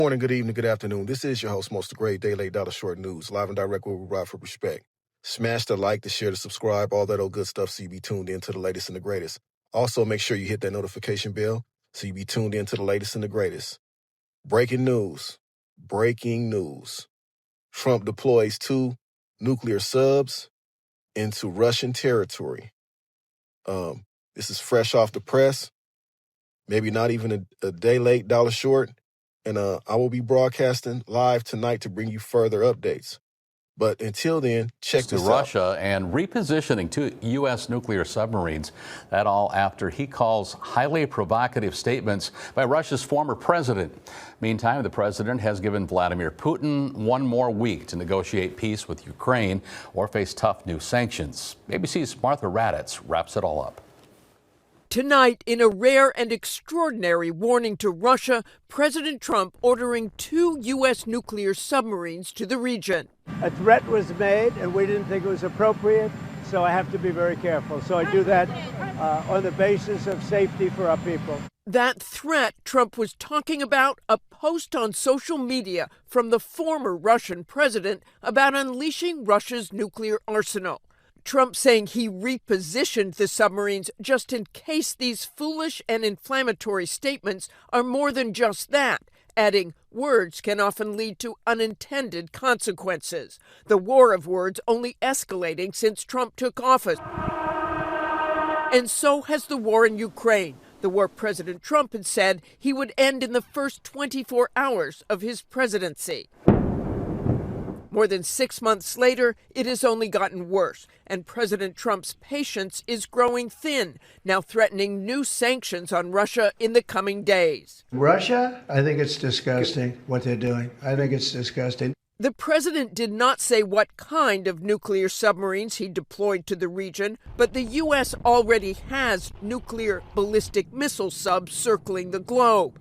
Morning, good evening, good afternoon. This is your host, Most Great Day Late Dollar Short News, live and direct where we ride for respect. Smash the like, the share, the subscribe, all that old good stuff so you be tuned in to the latest and the greatest. Also, make sure you hit that notification bell so you be tuned in to the latest and the greatest. Breaking news. Breaking news. Trump deploys 2 nuclear subs into Russian territory. This is fresh off the press, maybe not even a day late, dollar short. And I will be broadcasting live tonight to bring you further updates. But until then, check this out. Russia and repositioning 2 U.S. nuclear submarines. That all after he calls highly provocative statements by Russia's former president. Meantime, the president has given Vladimir Putin 1 more week to negotiate peace with Ukraine or face tough new sanctions. ABC's Martha Raddatz wraps it all up. Tonight, in a rare and extraordinary warning to Russia, President Trump ordering 2 U.S. nuclear submarines to the region. A threat was made, and we didn't think it was appropriate, so I have to be very careful. So I do that on the basis of safety for our people. That threat Trump was talking about, a post on social media from the former Russian president about unleashing Russia's nuclear arsenal. Trump saying he repositioned the submarines just in case these foolish and inflammatory statements are more than just that, adding words can often lead to unintended consequences. The war of words only escalating since Trump took office. And so has the war in Ukraine, the war President Trump had said he would end in the first 24 hours of his presidency. More than 6 months later, it has only gotten worse, and President Trump's patience is growing thin, now threatening new sanctions on Russia in the coming days. Russia? I think it's disgusting what they're doing. I think it's disgusting. The president did not say what kind of nuclear submarines he deployed to the region, but the U.S. already has nuclear ballistic missile subs circling the globe.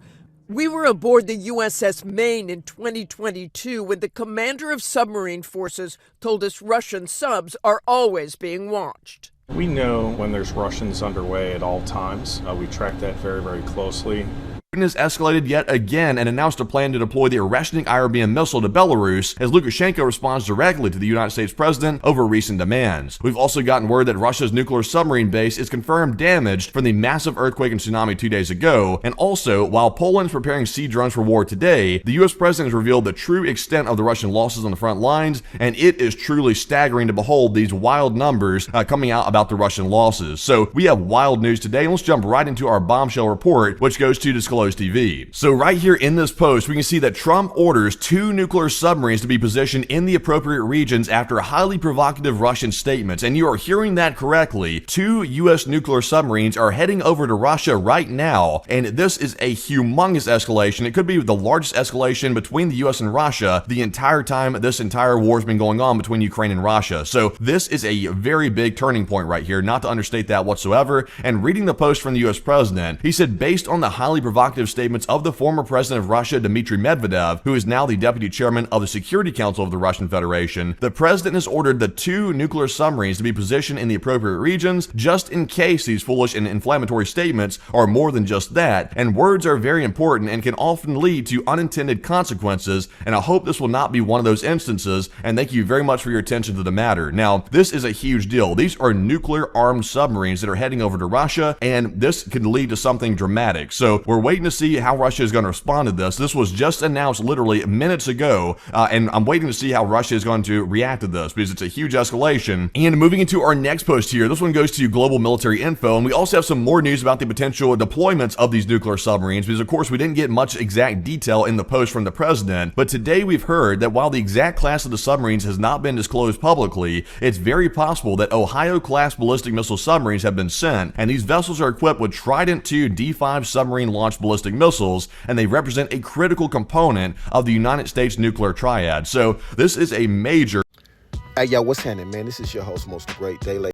We were aboard the USS Maine in 2022 when the commander of submarine forces told us Russian subs are always being watched. We know when there's Russians underway at all times. We track that very, very closely. Putin has escalated yet again and announced a plan to deploy the Oreshnik IRBM missile to Belarus as Lukashenko responds directly to the United States president over recent demands. We've also gotten word that Russia's nuclear submarine base is confirmed damaged from the massive earthquake and tsunami 2 days ago. And also, while Poland is preparing sea drones for war today, the U.S. president has revealed the true extent of the Russian losses on the front lines, and it is truly staggering to behold these wild numbers coming out about the Russian losses. So we have wild news today, and let's jump right into our bombshell report, which goes to Disclosed TV. So right here in this post, we can see that Trump orders 2 nuclear submarines to be positioned in the appropriate regions after highly provocative Russian statements. And you are hearing that correctly. 2 U.S. nuclear submarines are heading over to Russia right now, and this is a humongous escalation. It could be the largest escalation between the U.S. and Russia the entire time this entire war has been going on between Ukraine and Russia. So this is a very big turning point right here, not to understate that whatsoever. And reading the post from the U.S. president, he said, based on the highly provocative statements of the former president of Russia, Dmitry Medvedev, who is now the deputy chairman of the Security Council of the Russian Federation, the president has ordered the 2 nuclear submarines to be positioned in the appropriate regions just in case these foolish and inflammatory statements are more than just that. And words are very important and can often lead to unintended consequences, and I hope this will not be one of those instances, and thank you very much for your attention to the matter. Now, this is a huge deal. These are nuclear armed submarines that are heading over to Russia, and this could lead to something dramatic. So we're waiting to see how Russia is going to respond to this. This was just announced literally minutes ago, and I'm waiting to see how Russia is going to react to this because it's a huge escalation. And moving into our next post here, this one goes to Global Military Info, and we also have some more news about the potential deployments of these nuclear submarines because, of course, we didn't get much exact detail in the post from the president, but today we've heard that while the exact class of the submarines has not been disclosed publicly, it's very possible that Ohio-class ballistic missile submarines have been sent, and these vessels are equipped with Trident II D5 submarine-launched ballistic missiles, and they represent a critical component of the United States nuclear triad. So this is a major... Hey, yo, what's happening, man? This is your host, Most Great Day Late.